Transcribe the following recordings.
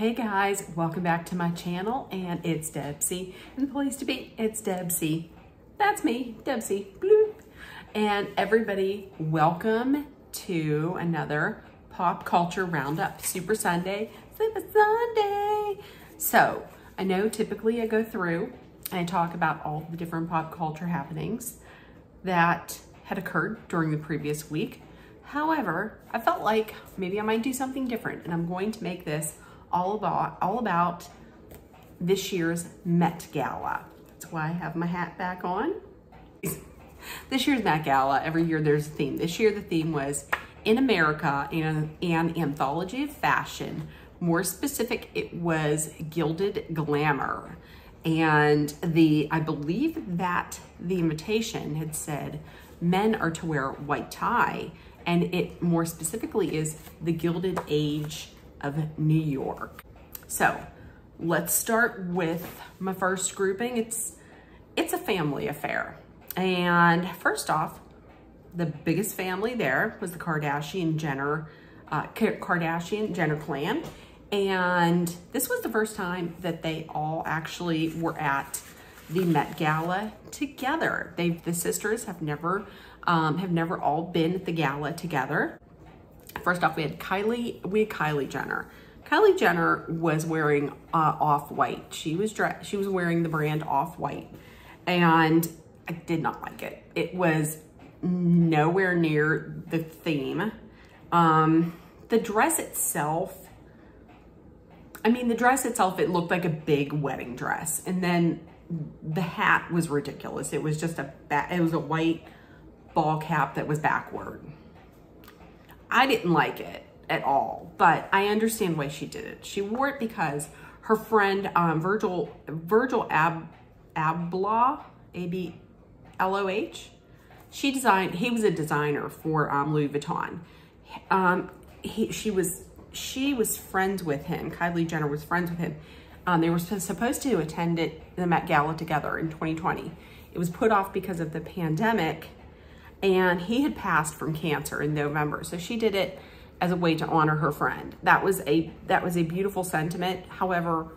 Hey guys, welcome back to my channel, and it's Debsy, and the place to be, it's Debsy. That's me, Debsy, bloop. And everybody, welcome to another Pop Culture Roundup, Super Sunday. So, I know typically I go through and I talk about all the different pop culture happenings that had occurred during the previous week. However, I felt like maybe I might do something different, and I'm going to make this all about this year's Met Gala. That's why I have my hat back on. This year's Met Gala, every year there's a theme. This year the theme was In America, and an anthology of fashion. More specific, it was Gilded Glamour. And I believe that the invitation had said men are to wear white tie, and it more specifically is the Gilded Age of New York. So let's start with my first grouping. It's a family affair. And first off, the biggest family there was the Kardashian Jenner clan. And this was the first time that they all actually were at the Met Gala together. The sisters have never all been at the gala together. First off, we had Kylie Jenner. Kylie Jenner was wearing off-white. She was wearing the brand off-white, and I did not like it. It was nowhere near the theme. The dress itself, it looked like a big wedding dress, and then the hat was ridiculous. It was just a white ball cap that was backward. I didn't like it at all, but I understand why she did it. She wore it because her friend Virgil Abloh, A-B-L-O-H, he was a designer for Louis Vuitton. She was friends with him. Kylie Jenner was friends with him. They were supposed to attend the Met Gala together in 2020. It was put off because of the pandemic, and he had passed from cancer in November. So she did it as a way to honor her friend. That was a beautiful sentiment. However,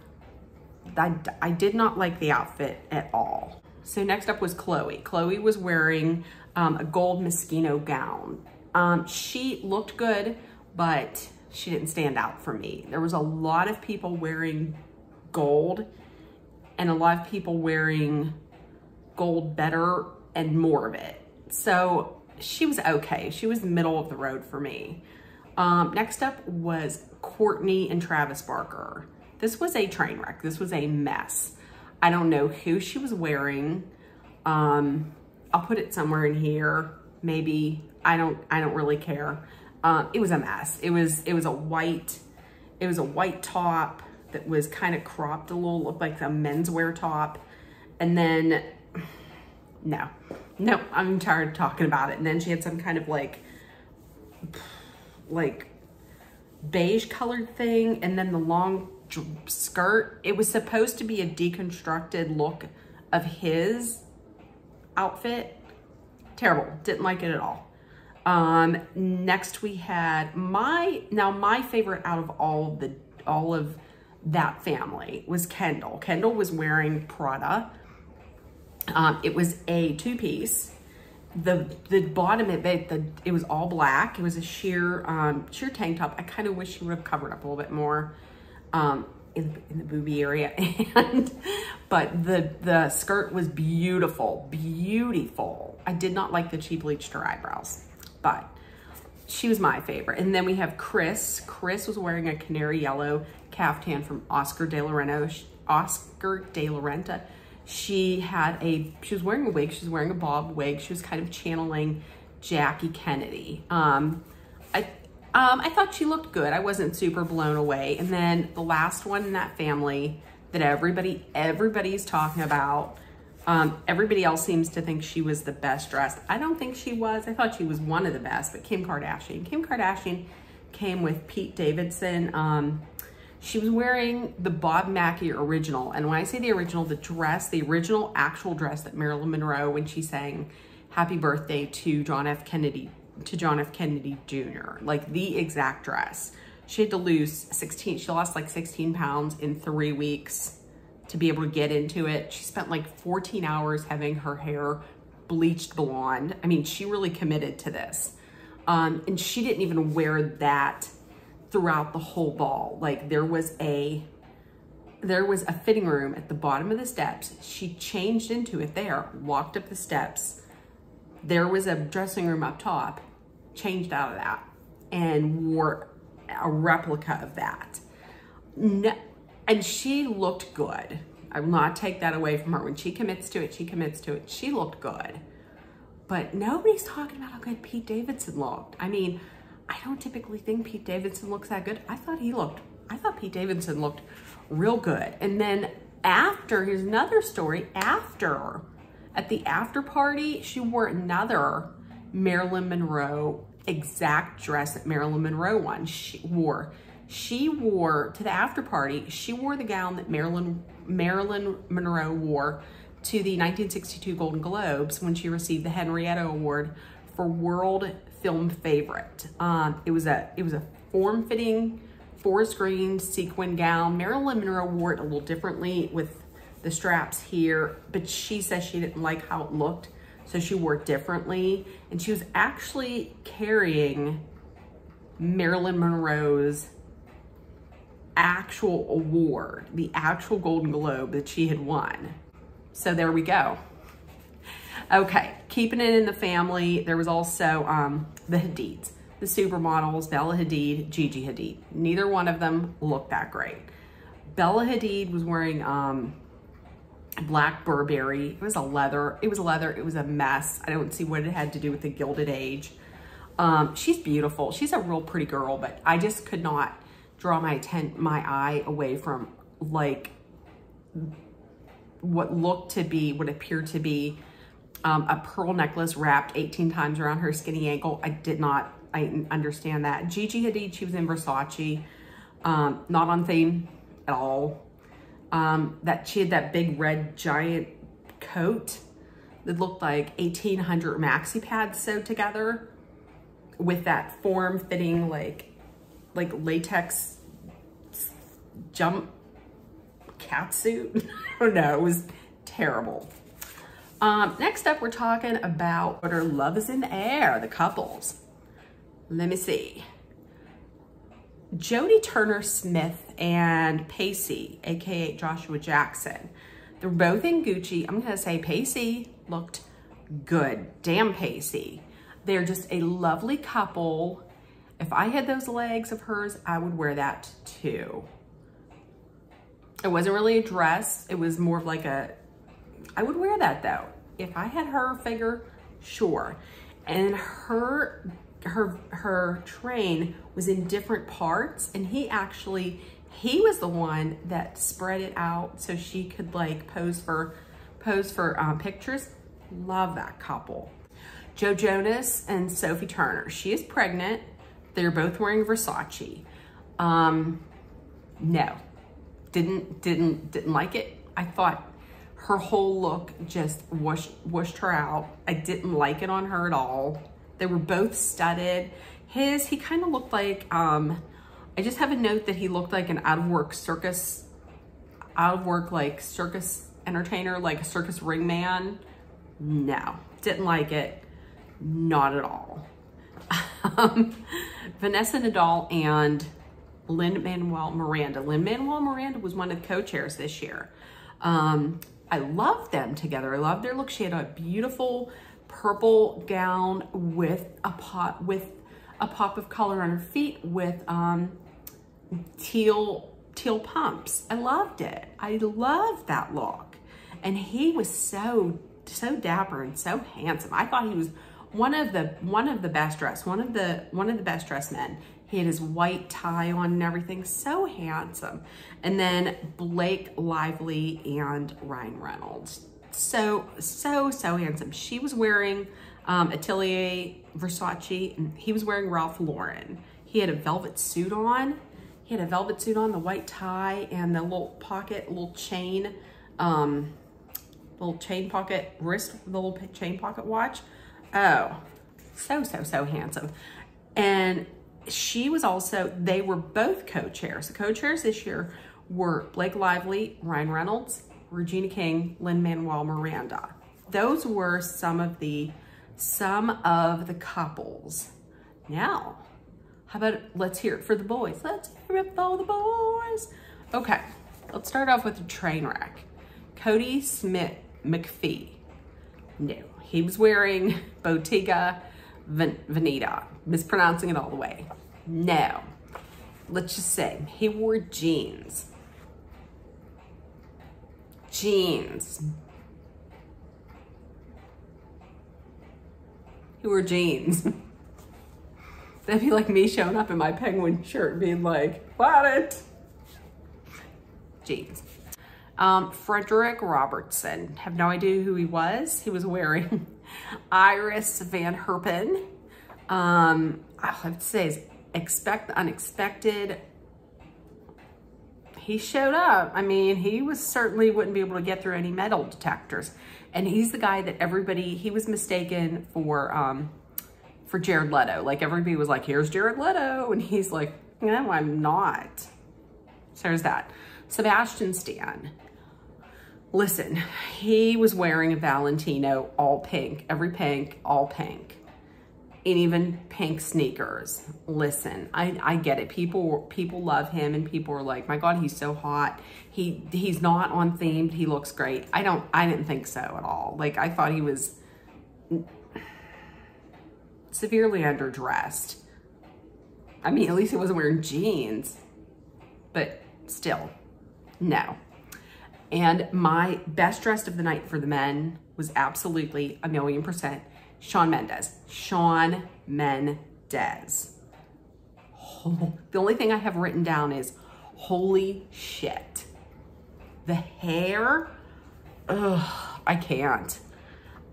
I did not like the outfit at all. So next up was Chloe. Chloe was wearing a gold Moschino gown. She looked good, but she didn't stand out for me. There was a lot of people wearing gold, and a lot of people wearing gold better and more of it. So she was okay. She was middle of the road for me. Next up was Courtney and Travis Barker. This was a train wreck. This was a mess. I don't know who she was wearing. I'll put it somewhere in here. Maybe. I don't really care. It was a mess. It was a white top that was kind of cropped a little, looked like a menswear top. And then, no, I'm tired of talking about it. And then she had some kind of like beige colored thing, and then the long skirt. It was supposed to be a deconstructed look of his outfit. Terrible. Didn't like it at all. Next we had my favorite out of all of that family was Kendall. Kendall was wearing Prada. It was a two-piece. The bottom of it was all black. It was a sheer tank top. I kind of wish she would have covered up a little bit more in the boobie area. But the skirt was beautiful. I did not like that she bleached her eyebrows, but she was my favorite. And then we have Chris. Chris was wearing a canary yellow caftan from Oscar de la Renta. She was wearing a wig. She was wearing a bob wig. She was kind of channeling Jackie Kennedy. I thought she looked good. I wasn't super blown away. And then the last one in that family that everybody's talking about, everybody else seems to think she was the best dressed. I don't think she was. I thought she was one of the best, but Kim Kardashian. Kim Kardashian came with Pete Davidson. She was wearing the Bob Mackie original. And when I say the original, the original actual dress that Marilyn Monroe, when she sang Happy Birthday to John F. Kennedy Jr., like the exact dress. She had to lose 16, she lost like 16 pounds in 3 weeks to be able to get into it. She spent like 14 hours having her hair bleached blonde. I mean, she really committed to this. And she didn't even wear that throughout the whole ball. Like there was a fitting room at the bottom of the steps. She changed into it there, walked up the steps. There was a dressing room up top, changed out of that, and wore a replica of that. No, and she looked good. I will not take that away from her. When she commits to it, she commits to it. She looked good. But nobody's talking about how good Pete Davidson looked. I mean, I don't typically think Pete Davidson looks that good. I thought Pete Davidson looked real good. And then after, here's another story, at the after party, she wore another Marilyn Monroe exact dress that Marilyn Monroe won. She wore to the after party, she wore the gown that Marilyn Monroe wore to the 1962 Golden Globes when she received the Henrietta Award for World Film Favorite. It was a form-fitting, forest green sequin gown. Marilyn Monroe wore it a little differently with the straps here, but she says she didn't like how it looked, so she wore it differently. And she was actually carrying Marilyn Monroe's actual award, the actual Golden Globe that she had won. So there we go. Okay, keeping it in the family, there was also the Hadids, the supermodels, Bella Hadid, Gigi Hadid. Neither one of them looked that great. Bella Hadid was wearing black Burberry. It was leather, it was a mess. I don't see what it had to do with the Gilded Age. She's beautiful. She's a real pretty girl, but I just could not draw my eye away from like what appeared to be a pearl necklace wrapped 18 times around her skinny ankle. I didn't understand that. Gigi Hadid, she was in Versace, not on theme at all. That she had that big red giant coat that looked like 1800 maxi pads sewed together with that form-fitting like latex jump catsuit. I don't know, it was terrible. Next up, we're talking about what our Love is in the Air, the couples. Let me see. Jodie Turner-Smith and Pacey, aka Joshua Jackson. They're both in Gucci. I'm gonna say Pacey looked good. Damn Pacey. They're just a lovely couple. If I had those legs of hers, I would wear that too. It wasn't really a dress. It was more of like I would wear that though. If I had her figure, sure. And her train was in different parts, and he was the one that spread it out so she could like pose for pictures. Love that couple. Joe Jonas and Sophie Turner. She is pregnant. They're both wearing Versace. No, didn't like it. I thought her whole look just washed her out. I didn't like it on her at all. They were both studded. He kind of looked like, I just have a note that he looked like an circus entertainer, like a circus ring-man. No, didn't like it, not at all. Vanessa Nadal and Lin-Manuel Miranda. Lin-Manuel Miranda was one of the co-chairs this year. I love them together. I love their look. She had a beautiful purple gown with a pop of color on her feet with teal pumps. I loved it. I loved that look. And he was so dapper and so handsome. I thought he was one of the best dressed men. He had his white tie on and everything, so handsome. And then Blake Lively and Ryan Reynolds. So handsome. She was wearing Atelier Versace, and he was wearing Ralph Lauren. He had a velvet suit on. The white tie and the little chain pocket wrist, the little chain pocket watch. Oh, so handsome. And She was also, they were both co-chairs. The co-chairs this year were Blake Lively, Ryan Reynolds, Regina King, Lin-Manuel Miranda. Those were some of the couples. Now, how about, let's hear it for the boys. Let's hear it for the boys. Okay, let's start off with a train wreck. Cody Smith McPhee. No, he was wearing Bottega Veneta. Mispronouncing it all the way. No, let's just say he wore jeans. Jeans. He wore jeans. That'd be like me showing up in my penguin shirt being like, what it? Jeans. Frederick Robertson. Have no idea who he was. He was wearing Iris Van Herpen. I have to say is expect the unexpected. He showed up. I mean, he was certainly wouldn't be able to get through any metal detectors. And he's the guy that everybody, he was mistaken for Jared Leto. Like everybody was like, here's Jared Leto. And he's like, no, I'm not. So there's that. Sebastian Stan. Listen, he was wearing a Valentino all pink, every pink, all pink. And even pink sneakers. Listen, I get it. People love him and people are like, my God, he's so hot. He's not on theme, but he looks great. I didn't think so at all. Like I thought he was severely underdressed. I mean, at least he wasn't wearing jeans, but still, no. And my best dressed of the night for the men was absolutely 1,000,000% Shawn Mendes. Shawn Mendes. Oh, the only thing I have written down is, holy shit. The hair, ugh, I can't.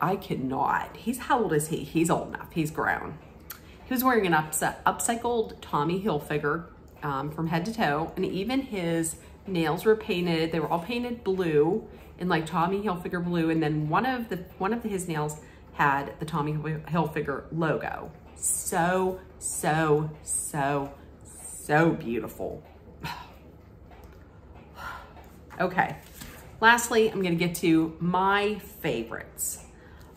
I cannot. How old is he? He's old enough. He's grown. He was wearing an upcycled Tommy Hilfiger from head to toe, and even his nails were painted. They were all painted blue in like Tommy Hilfiger blue, and then one of his nails had the Tommy Hilfiger logo. So beautiful. Okay, lastly, I'm gonna get to my favorites.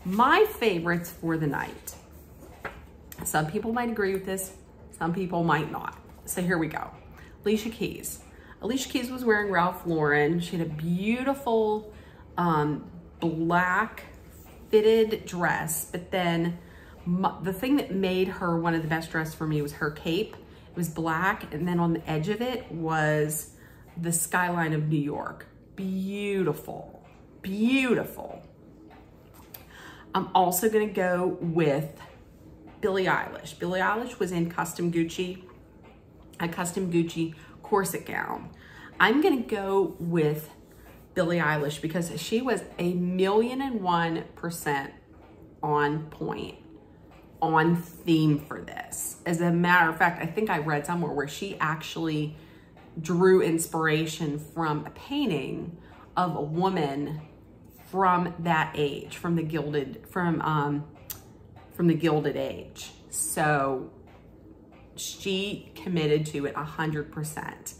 My favorites for the night. Some people might agree with this, some people might not. So here we go. Alicia Keys. Alicia Keys was wearing Ralph Lauren. She had a beautiful black fitted dress, but then the thing that made her one of the best dressed for me was her cape. It was black, and then on the edge of it was the skyline of New York. Beautiful, beautiful. I'm also gonna go with Billie Eilish. Billie Eilish was in a custom Gucci corset gown. I'm gonna go with Billie Eilish because she was 1,000,001% on point, on theme for this. As a matter of fact, I think I read somewhere where she actually drew inspiration from a painting of a woman from that age, from the Gilded Age. So she committed to it 100%.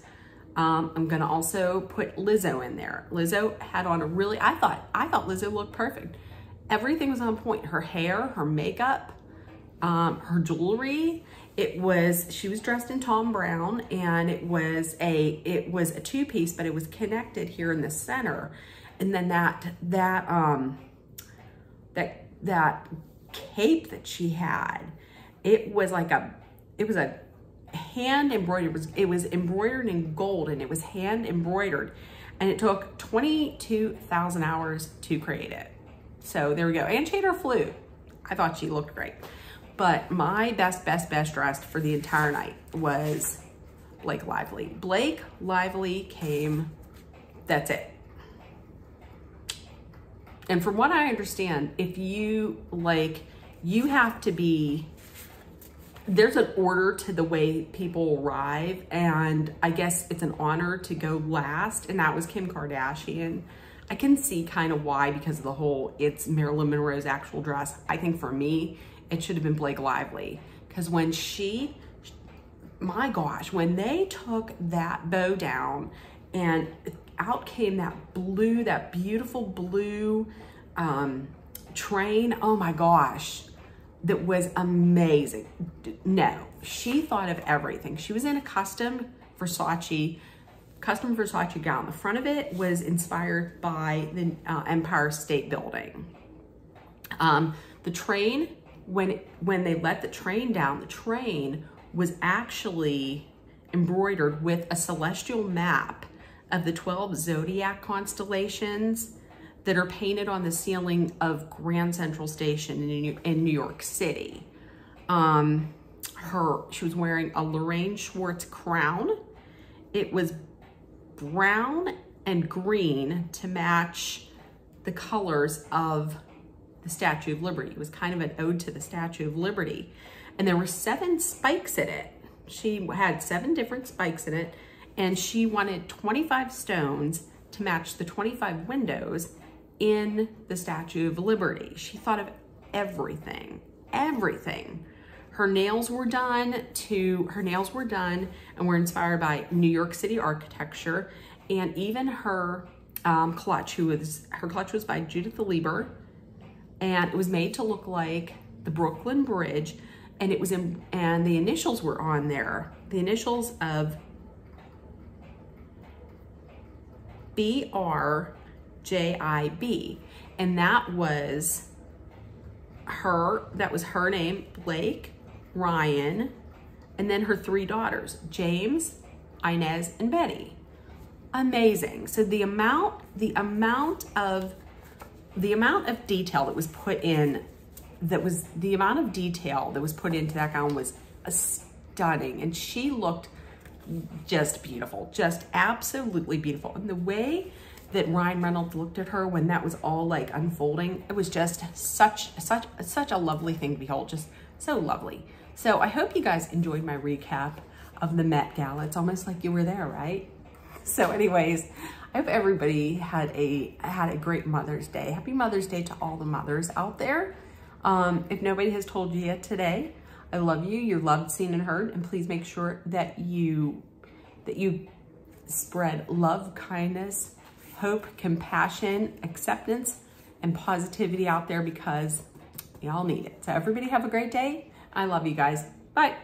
I'm gonna also put Lizzo in there. Lizzo had on a really, I thought Lizzo looked perfect. Everything was on point. Her hair, her makeup, her jewelry. She was dressed in Tom Brown, and it was a two-piece, but it was connected here in the center. And then that cape that she had, it was a hand embroidered. It was embroidered in gold, and it was hand embroidered, and it took 22,000 hours to create it. So there we go. And she had her flute. I thought she looked great. But my best dressed for the entire night was Blake Lively. Blake Lively came, that's it. And from what I understand, if you have to be, there's an order to the way people arrive, and I guess it's an honor to go last, and that was Kim Kardashian. I can see kind of why, because of the whole, it's Marilyn Monroe's actual dress. I think for me, it should have been Blake Lively, because when she my gosh, when they took that bow down and out came that blue, that beautiful blue train, oh my gosh, that was amazing. No, she thought of everything. She was in a custom Versace gown. The front of it was inspired by the Empire State Building. The train, when they let the train down, the train was actually embroidered with a celestial map of the 12 zodiac constellations that are painted on the ceiling of Grand Central Station in New York City. She was wearing a Lorraine Schwartz crown. It was brown and green to match the colors of the Statue of Liberty. It was kind of an ode to the Statue of Liberty. And there were 7 spikes in it. She had 7 different spikes in it, and she wanted 25 stones to match the 25 windows in the Statue of Liberty. She thought of everything, everything. Her nails were done and were inspired by New York City architecture, and even her clutch, her clutch was by Judith Lieber, and it was made to look like the Brooklyn Bridge, and it was and the initials were on there, the initials of BRJIB, and that was her name, Blake, Ryan, and then her 3 daughters, James, Inez, and Betty. Amazing. So the amount of detail that was put in, the amount of detail that was put into that gown was stunning, and she looked just beautiful, just absolutely beautiful. And the way that Ryan Reynolds looked at her when that was all like unfolding, it was just such a lovely thing to behold, just so lovely. So I hope you guys enjoyed my recap of the Met Gala. It's almost like you were there, right? So anyways, I hope everybody had a great Mother's Day. Happy Mother's Day to all the mothers out there. If nobody has told you yet today, I love you. You're loved, seen, and heard. And please make sure that you spread love, kindness, hope, compassion, acceptance, and positivity out there, because we all need it. So everybody have a great day. I love you guys. Bye.